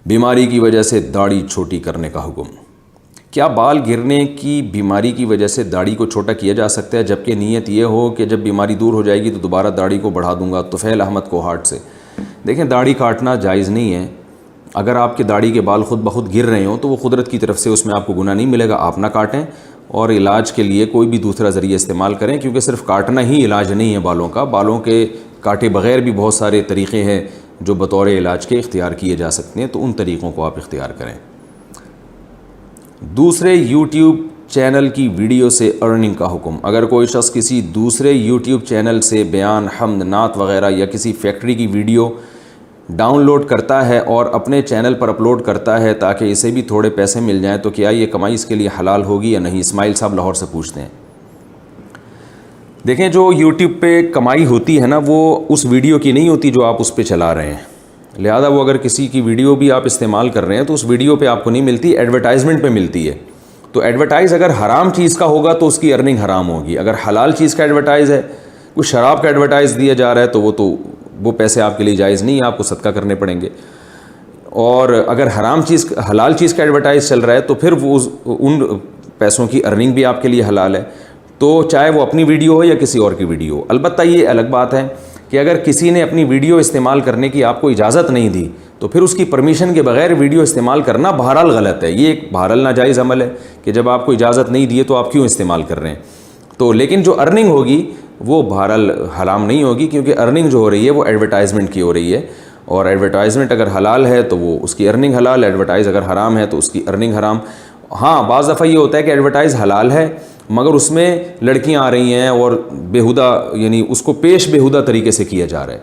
بیماری کی وجہ سے داڑھی چھوٹی کرنے کا حکم۔ کیا بال گرنے کی بیماری کی وجہ سے داڑھی کو چھوٹا کیا جا سکتا ہے جبکہ نیت یہ ہو کہ جب بیماری دور ہو جائے گی تو دوبارہ داڑھی کو بڑھا دوں گا؟ طفیل احمد کوہاٹ سے۔ دیکھیں، داڑھی کاٹنا جائز نہیں ہے۔ اگر آپ کے داڑھی کے بال خود بخود گر رہے ہوں تو وہ قدرت کی طرف سے اس میں آپ کو گناہ نہیں ملے گا، آپ نہ کاٹیں اور علاج کے لیے کوئی بھی دوسرا ذریعہ استعمال کریں، کیونکہ صرف کاٹنا ہی علاج نہیں ہے بالوں کا۔ بالوں کے کاٹے بغیر بھی بہت سارے طریقے ہیں جو بطور علاج کے اختیار کیے جا سکتے ہیں، تو ان طریقوں کو آپ اختیار کریں۔ دوسرے یوٹیوب چینل کی ویڈیو سے ارننگ کا حکم۔ اگر کوئی شخص کسی دوسرے یوٹیوب چینل سے بیان، حمد، نعت وغیرہ یا کسی فیکٹری کی ویڈیو ڈاؤن لوڈ کرتا ہے اور اپنے چینل پر اپلوڈ کرتا ہے تاکہ اسے بھی تھوڑے پیسے مل جائیں، تو کیا یہ کمائی اس کے لیے حلال ہوگی یا نہیں؟ اسماعیل صاحب لاہور سے پوچھتے ہیں۔ دیکھیں، جو یوٹیوب پہ کمائی ہوتی ہے نا، وہ اس ویڈیو کی نہیں ہوتی جو آپ اس پہ چلا رہے ہیں، لہذا وہ اگر کسی کی ویڈیو بھی آپ استعمال کر رہے ہیں تو اس ویڈیو پہ آپ کو نہیں ملتی، ایڈورٹائزمنٹ پہ ملتی ہے۔ تو ایڈورٹائز اگر حرام چیز کا ہوگا تو اس کی ارننگ حرام ہوگی، اگر حلال چیز کا ایڈورٹائز ہے، کوئی شراب کا ایڈورٹائز دیا جا رہا ہے تو وہ پیسے آپ کے لیے جائز نہیں ہیں، آپ کو صدقہ کرنے پڑیں گے۔ اور اگر حلال چیز کا ایڈورٹائز چل رہا ہے تو پھر وہ ان پیسوں کی ارننگ بھی آپ کے لیے حلال ہے، تو چاہے وہ اپنی ویڈیو ہو یا کسی اور کی ویڈیو ہو۔ البتہ یہ الگ بات ہے کہ اگر کسی نے اپنی ویڈیو استعمال کرنے کی آپ کو اجازت نہیں دی تو پھر اس کی پرمیشن کے بغیر ویڈیو استعمال کرنا بہرحال غلط ہے، یہ ایک بہرحال ناجائز عمل ہے کہ جب آپ کو اجازت نہیں دی تو آپ کیوں استعمال کر رہے ہیں۔ تو لیکن جو ارننگ ہوگی وہ بہرحال حرام نہیں ہوگی، کیونکہ ارننگ جو ہو رہی ہے وہ ایڈورٹائزمنٹ کی ہو رہی ہے، اور ایڈورٹائزمنٹ اگر حلال ہے تو وہ اس کی ارننگ حلال، ایڈورٹائز اگر حرام ہے تو اس کی ارننگ حرام۔ ہاں، بعض دفعہ یہ ہوتا ہے کہ ایڈورٹائز حلال ہے مگر اس میں لڑکیاں آ رہی ہیں اور بیہودہ، یعنی اس کو پیش بیہودہ طریقے سے کیا جا رہا ہے،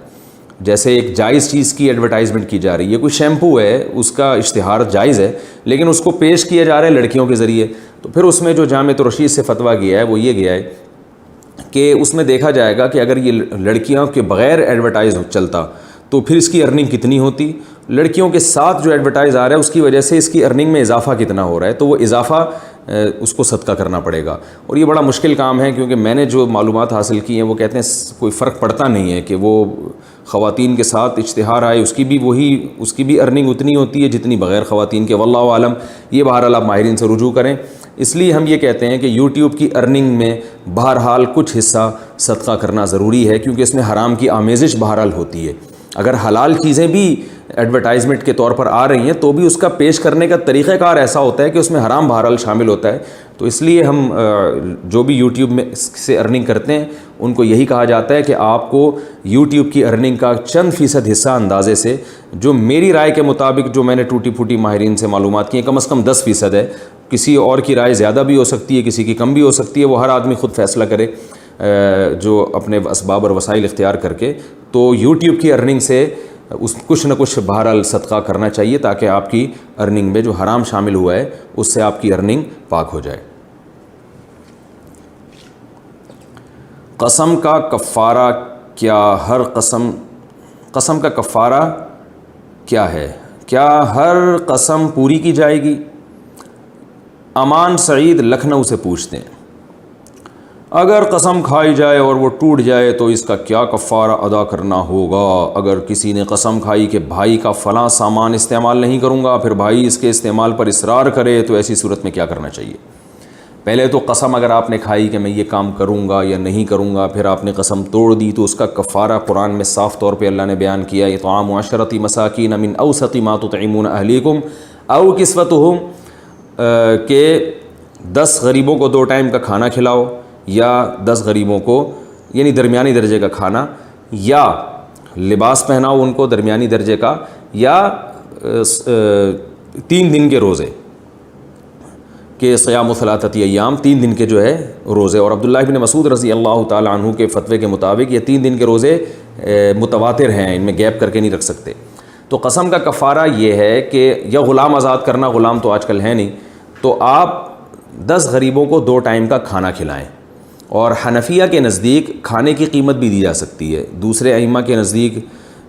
جیسے ایک جائز چیز کی ایڈورٹائزمنٹ کی جا رہی ہے، کوئی شیمپو ہے اس کا اشتہار جائز ہے لیکن اس کو پیش کیا جا رہا ہے لڑکیوں کے ذریعے، تو پھر اس میں جو جامعۃ الرشید سے فتویٰ گیا ہے وہ یہ گیا ہے کہ اس میں دیکھا جائے گا کہ اگر یہ لڑکیوں کے بغیر ایڈورٹائز چلتا تو پھر اس کی ارننگ کتنی ہوتی، لڑکیوں کے ساتھ جو ایڈورٹائز آ رہا ہے اس کی وجہ سے اس کی ارننگ میں اضافہ کتنا ہو رہا ہے، تو وہ اضافہ اس کو صدقہ کرنا پڑے گا۔ اور یہ بڑا مشکل کام ہے، کیونکہ میں نے جو معلومات حاصل کی ہیں وہ کہتے ہیں کوئی فرق پڑتا نہیں ہے کہ وہ خواتین کے ساتھ اشتہار آئے اس کی بھی ارننگ اتنی ہوتی ہے جتنی بغیر خواتین کے، واللہ عالم۔ یہ بہرحال آپ ماہرین سے رجوع کریں۔ اس لیے ہم یہ کہتے ہیں کہ یوٹیوب کی ارننگ میں بہرحال کچھ حصہ صدقہ کرنا ضروری ہے، کیونکہ اس میں حرام کی آمیزش بہرحال ہوتی ہے۔ اگر حلال چیزیں بھی ایڈورٹائزمنٹ کے طور پر آ رہی ہیں تو بھی اس کا پیش کرنے کا طریقہ کار ایسا ہوتا ہے کہ اس میں حرام بہرحال شامل ہوتا ہے، تو اس لیے ہم جو بھی یوٹیوب میں سے ارننگ کرتے ہیں ان کو یہی کہا جاتا ہے کہ آپ کو یوٹیوب کی ارننگ کا چند فیصد حصہ اندازے سے، جو میری رائے کے مطابق جو میں نے ٹوٹی پھوٹی ماہرین سے معلومات کی ہیں، کم از کم 10% ہے، کسی اور کی رائے زیادہ بھی ہو سکتی ہے، کسی کی کم بھی ہو سکتی ہے، وہ ہر آدمی خود فیصلہ کرے جو اپنے اسباب اور وسائل اختیار کر کے۔ تو یوٹیوب کی ارننگ سے کچھ نہ کچھ بہرحال صدقہ کرنا چاہیے تاکہ آپ کی ارننگ میں جو حرام شامل ہوا ہے اس سے آپ کی ارننگ پاک ہو جائے۔ قسم کا کفارہ کیا؟ ہر قسم کا کفارہ کیا ہے؟ کیا ہر قسم پوری کی جائے گی؟ امان سعید لکھنؤ سے پوچھتے ہیں۔ اگر قسم کھائی جائے اور وہ ٹوٹ جائے تو اس کا کیا کفارہ ادا کرنا ہوگا؟ اگر کسی نے قسم کھائی کہ بھائی کا فلاں سامان استعمال نہیں کروں گا، پھر بھائی اس کے استعمال پر اصرار کرے تو ایسی صورت میں کیا کرنا چاہیے؟ پہلے تو قسم اگر آپ نے کھائی کہ میں یہ کام کروں گا یا نہیں کروں گا، پھر آپ نے قسم توڑ دی تو اس کا کفارہ قرآن میں صاف طور پہ اللہ نے بیان کیا، اطعام 10 مساکین من اوسط ما تطعمون اہلیکم او کسوتہم، کہ 10 غریبوں کو 2 ٹائم کا کھانا کھلاؤ، یا 10 غریبوں کو یعنی درمیانی درجے کا کھانا، یا لباس پہناؤ ان کو درمیانی درجے کا، یا 3 دن کے روزے کہ صیام 3 ایام، 3 دن کے جو ہے روزے۔ اور عبداللہ بن مسعود رضی اللہ تعالی عنہ کے فتوے کے مطابق یہ 3 دن کے روزے متواتر ہیں، ان میں گیپ کر کے نہیں رکھ سکتے۔ تو قسم کا کفارہ یہ ہے کہ یا غلام آزاد کرنا، غلام تو آج کل ہے نہیں، تو آپ 10 غریبوں کو 2 ٹائم کا کھانا کھلائیں۔ اور حنفیہ کے نزدیک کھانے کی قیمت بھی دی جا سکتی ہے، دوسرے ائمہ کے نزدیک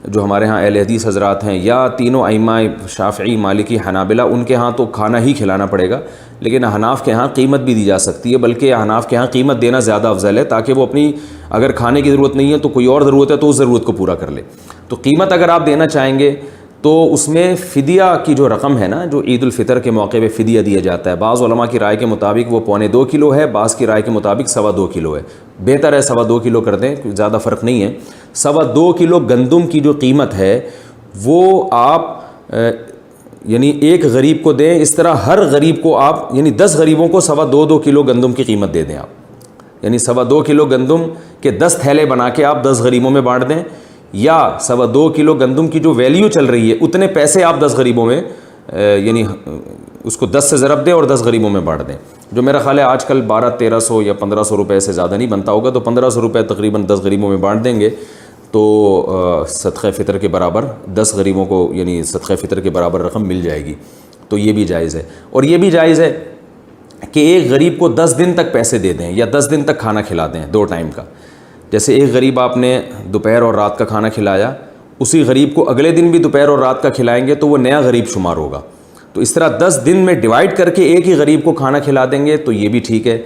جو ہمارے ہاں اہل حدیث حضرات ہیں، یا تینوں ائمہ شافعی، مالکی، حنابلہ، ان کے ہاں تو کھانا ہی کھلانا پڑے گا، لیکن احناف کے ہاں قیمت بھی دی جا سکتی ہے، بلکہ احناف کے ہاں قیمت دینا زیادہ افضل ہے تاکہ وہ اپنی اگر کھانے کی ضرورت نہیں ہے تو کوئی اور ضرورت ہے تو اس ضرورت کو پورا کر لے۔ تو قیمت اگر آپ دینا چاہیں گے تو اس میں فدیہ کی جو رقم ہے نا، جو عید الفطر کے موقع پہ فدیہ دیا جاتا ہے، بعض علماء کی رائے کے مطابق وہ 1.25 کلو ہے، بعض کی رائے کے مطابق 2.25 کلو ہے. بہتر ہے 2.25 کلو کر دیں، زیادہ فرق نہیں ہے. 2.25 کلو گندم کی جو قیمت ہے وہ آپ یعنی ایک غریب کو دیں. اس طرح ہر غریب کو آپ یعنی 10 غریبوں کو 2.25 کلو گندم کی قیمت دے دیں آپ. یعنی 2.25 کلو گندم کے 10 تھیلے بنا کے آپ 10 غریبوں میں بانٹ دیں، یا 2.25 کلو گندم کی جو ویلیو چل رہی ہے اتنے پیسے آپ 10 غریبوں میں یعنی اس کو 10 سے ضرب دیں اور 10 غریبوں میں بانٹ دیں. جو میرا خیال ہے آج کل 1200-1300 یا 1500 روپے سے زیادہ نہیں بنتا ہوگا، تو 1500 روپے تقریباً 10 غریبوں میں بانٹ دیں گے تو صدقہ فطر کے برابر 10 غریبوں کو یعنی صدقہ فطر کے برابر رقم مل جائے گی. تو یہ بھی جائز ہے. اور یہ بھی جائز ہے کہ ایک غریب کو 10 دن تک پیسے دے دیں یا 10 دن تک کھانا کھلا دیں 2 ٹائم کا. جیسے ایک غریب آپ نے دوپہر اور رات کا کھانا کھلایا، اسی غریب کو اگلے دن بھی دوپہر اور رات کا کھلائیں گے تو وہ نیا غریب شمار ہوگا. تو اس طرح 10 دن میں ڈیوائڈ کر کے ایک ہی غریب کو کھانا کھلا دیں گے تو یہ بھی ٹھیک ہے.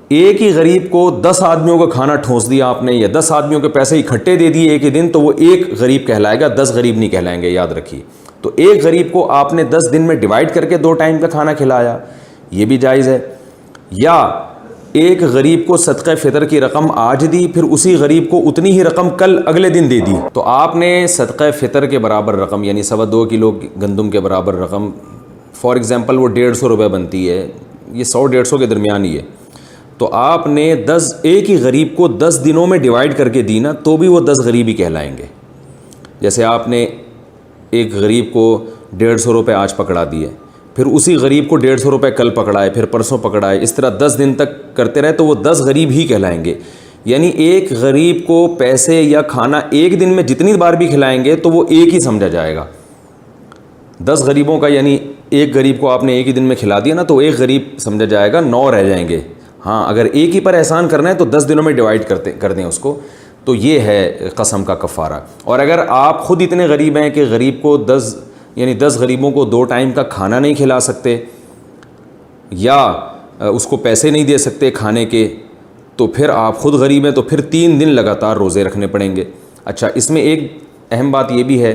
ایک ہی غریب کو 10 آدمیوں کا کھانا ٹھونس دیا آپ نے، یا 10 آدمیوں کے پیسے اکٹھے دے دیے ایک ہی دن، تو وہ ایک غریب کہلائے گا، 10 غریب نہیں کہلائیں گے، یاد رکھیے. تو ایک غریب کو آپ نے 10 دن میں ڈیوائڈ کر کے 2 ٹائم کا کھانا کھلایا، یہ بھی جائز ہے. یا ایک غریب کو صدقہ فطر کی رقم آج دی، پھر اسی غریب کو اتنی ہی رقم کل اگلے دن دے دی، تو آپ نے صدقہ فطر کے برابر رقم یعنی 2.25 کلو گندم کے برابر رقم، فار ایگزامپل وہ 150 روپے بنتی ہے، یہ 100-150 کے درمیان ہی ہے، تو آپ نے ایک ہی غریب کو 10 دنوں میں ڈیوائڈ کر کے دی نا، تو بھی وہ 10 غریب ہی کہلائیں گے. جیسے آپ نے ایک غریب کو 150 روپے آج پکڑا دیے، پھر اسی غریب کو 150 روپے کل پکڑائے، پھر پرسوں پکڑائے، اس طرح 10 دن تک کرتے رہے تو وہ 10 غریب ہی کہلائیں گے. یعنی ایک غریب کو پیسے یا کھانا ایک دن میں جتنی بار بھی کھلائیں گے تو وہ ایک ہی سمجھا جائے گا. 10 غریبوں کا یعنی ایک غریب کو آپ نے ایک ہی دن میں کھلا دیا نا، تو ایک غریب سمجھا جائے گا، 9 رہ جائیں گے. ہاں اگر ایک ہی پر احسان کرنا ہے تو 10 دنوں میں ڈیوائڈ کر دیں اس کو. تو یہ ہے قسم کا کفارہ. اور اگر آپ خود اتنے غریب ہیں کہ غریب کو 10 غریبوں کو 2 ٹائم کا کھانا نہیں کھلا سکتے یا اس کو پیسے نہیں دے سکتے کھانے کے، تو پھر آپ خود غریب ہیں تو پھر 3 دن لگاتار روزے رکھنے پڑیں گے. اچھا، اس میں ایک اہم بات یہ بھی ہے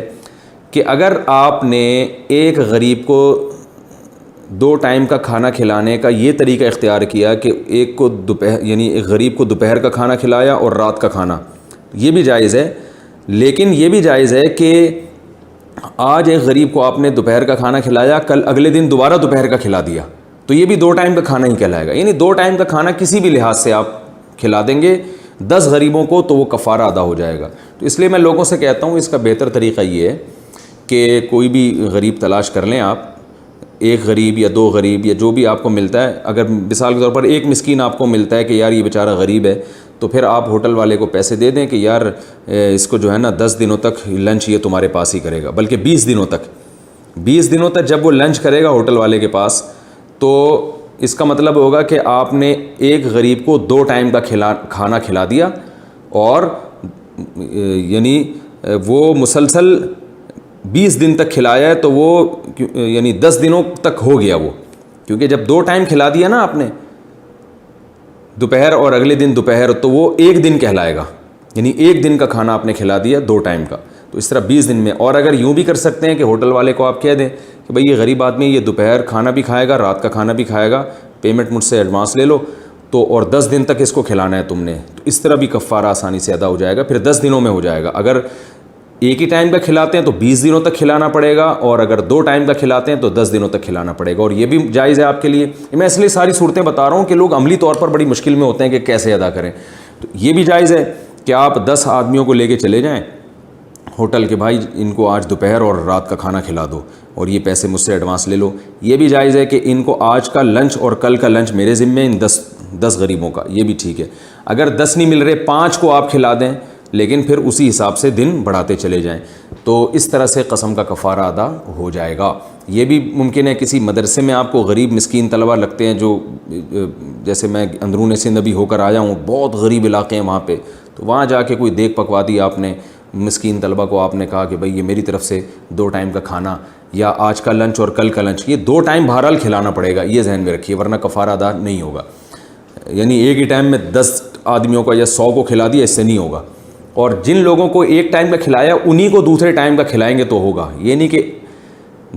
کہ اگر آپ نے ایک غریب کو 2 ٹائم کا کھانا کھلانے کا یہ طریقہ اختیار کیا کہ ایک کو ایک غریب کو دوپہر کا کھانا کھلایا اور رات کا کھانا، یہ بھی جائز ہے. لیکن یہ بھی جائز ہے کہ آج ایک غریب کو آپ نے دوپہر کا کھانا کھلایا، کل اگلے دن دوبارہ دوپہر کا کھلا دیا، تو یہ بھی 2 ٹائم کا کھانا ہی کہلائے گا. یعنی 2 ٹائم کا کھانا کسی بھی لحاظ سے آپ کھلا دیں گے 10 غریبوں کو تو وہ کفارہ ادا ہو جائے گا. تو اس لیے میں لوگوں سے کہتا ہوں اس کا بہتر طریقہ یہ ہے کہ کوئی بھی غریب تلاش کر لیں آپ، ایک غریب یا 2 غریب یا جو بھی آپ کو ملتا ہے. اگر مثال کے طور پر ایک مسکین آپ کو ملتا ہے کہ یار یہ بیچارہ غریب ہے، تو پھر آپ ہوٹل والے کو پیسے دے دیں کہ یار اس کو جو ہے نا 10 دنوں تک لنچ یہ تمہارے پاس ہی کرے گا، بلکہ 20 دنوں تک جب وہ لنچ کرے گا ہوٹل والے کے پاس، تو اس کا مطلب ہوگا کہ آپ نے ایک غریب کو 2 ٹائم کا کھانا کھلا دیا، اور یعنی وہ مسلسل 20 دن تک کھلایا ہے، تو وہ یعنی 10 دنوں تک ہو گیا وہ، کیونکہ جب 2 ٹائم کھلا دیا نا آپ نے دوپہر اور اگلے دن دوپہر، تو وہ ایک دن کہلائے گا. یعنی ایک دن کا کھانا آپ نے کھلا دیا 2 ٹائم کا، تو اس طرح 20 دن میں. اور اگر یوں بھی کر سکتے ہیں کہ ہوٹل والے کو آپ کہہ دیں کہ بھئی یہ غریب آدمی یہ دوپہر کھانا بھی کھائے گا، رات کا کھانا بھی کھائے گا، پیمنٹ مجھ سے ایڈوانس لے لو، تو اور 10 دن تک اس کو کھلانا ہے تم نے، تو اس طرح بھی کفارہ آسانی سے ادا ہو جائے گا. پھر 10 دنوں میں ہو جائے گا. اگر ایک ہی ٹائم کا کھلاتے ہیں تو 20 دنوں تک کھلانا پڑے گا، اور اگر 2 ٹائم کا کھلاتے ہیں تو 10 دنوں تک کھلانا پڑے گا. اور یہ بھی جائز ہے آپ کے لیے. میں اس لیے ساری صورتیں بتا رہا ہوں کہ لوگ عملی طور پر بڑی مشکل میں ہوتے ہیں کہ کیسے ادا کریں. تو یہ بھی جائز ہے کہ آپ 10 آدمیوں کو لے کے چلے جائیں ہوٹل کے، بھائی ان کو آج دوپہر اور رات کا کھانا کھلا دو اور یہ پیسے مجھ سے ایڈوانس لے لو. یہ بھی جائز ہے کہ ان کو آج کا لنچ اور کل کا لنچ میرے ذمے، ان 10 غریبوں کا، یہ بھی ٹھیک ہے. اگر 10 نہیں مل رہے 5 کو آپ کھلا دیں، لیکن پھر اسی حساب سے دن بڑھاتے چلے جائیں، تو اس طرح سے قسم کا کفارہ ادا ہو جائے گا. یہ بھی ممکن ہے کسی مدرسے میں آپ کو غریب مسکین طلبہ لگتے ہیں، جو جیسے میں اندرون سندھ ابھی ہو کر آیا ہوں، بہت غریب علاقے ہیں وہاں پہ، تو وہاں جا کے کوئی دیکھ پکوا دی آپ نے مسکین طلبہ کو، آپ نے کہا کہ بھئی یہ میری طرف سے 2 ٹائم کا کھانا، یا آج کا لنچ اور کل کا لنچ، یہ 2 ٹائم بہرحال کھلانا پڑے گا، یہ ذہن میں رکھیے، ورنہ کفارہ ادا نہیں ہوگا. یعنی ایک ہی ٹائم میں 10 آدمیوں کا یا 100 کو کھلا دیا، اس سے نہیں ہوگا. اور جن لوگوں کو ایک ٹائم کا کھلایا انہی کو دوسرے ٹائم کا کھلائیں گے تو ہوگا. یہ نہیں کہ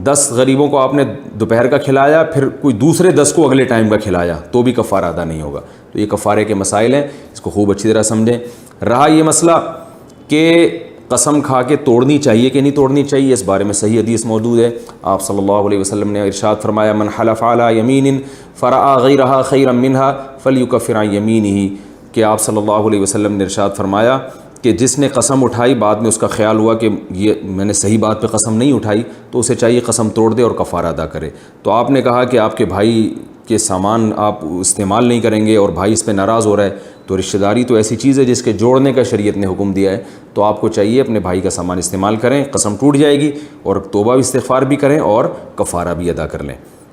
10 غریبوں کو آپ نے دوپہر کا کھلایا پھر کوئی دوسرے 10 کو اگلے ٹائم کا کھلایا تو بھی کفارہ ادا نہیں ہوگا. تو یہ کفارے کے مسائل ہیں, اس کو خوب اچھی طرح سمجھیں. رہا یہ مسئلہ کہ قسم کھا کے توڑنی چاہیے کہ نہیں توڑنی چاہیے, اس بارے میں صحیح حدیث موجود ہے. آپ صلی اللہ علیہ وسلم نے ارشاد فرمایا من حلف علی یمین فرأى غیرہا خیرا منہا فلیکفر عن یمینہ, کہ آپ صلی اللہ علیہ وسلم نے ارشاد فرمایا کہ جس نے قسم اٹھائی بعد میں اس کا خیال ہوا کہ یہ میں نے صحیح بات پہ قسم نہیں اٹھائی تو اسے چاہیے قسم توڑ دے اور کفارہ ادا کرے. تو آپ نے کہا کہ آپ کے بھائی کے سامان آپ استعمال نہیں کریں گے اور بھائی اس پہ ناراض ہو رہا ہے, تو رشتہ داری تو ایسی چیز ہے جس کے جوڑنے کا شریعت نے حکم دیا ہے, تو آپ کو چاہیے اپنے بھائی کا سامان استعمال کریں, قسم ٹوٹ جائے گی, اور توبہ بھی استغفار بھی کریں اور کفارہ بھی ادا کر لیں.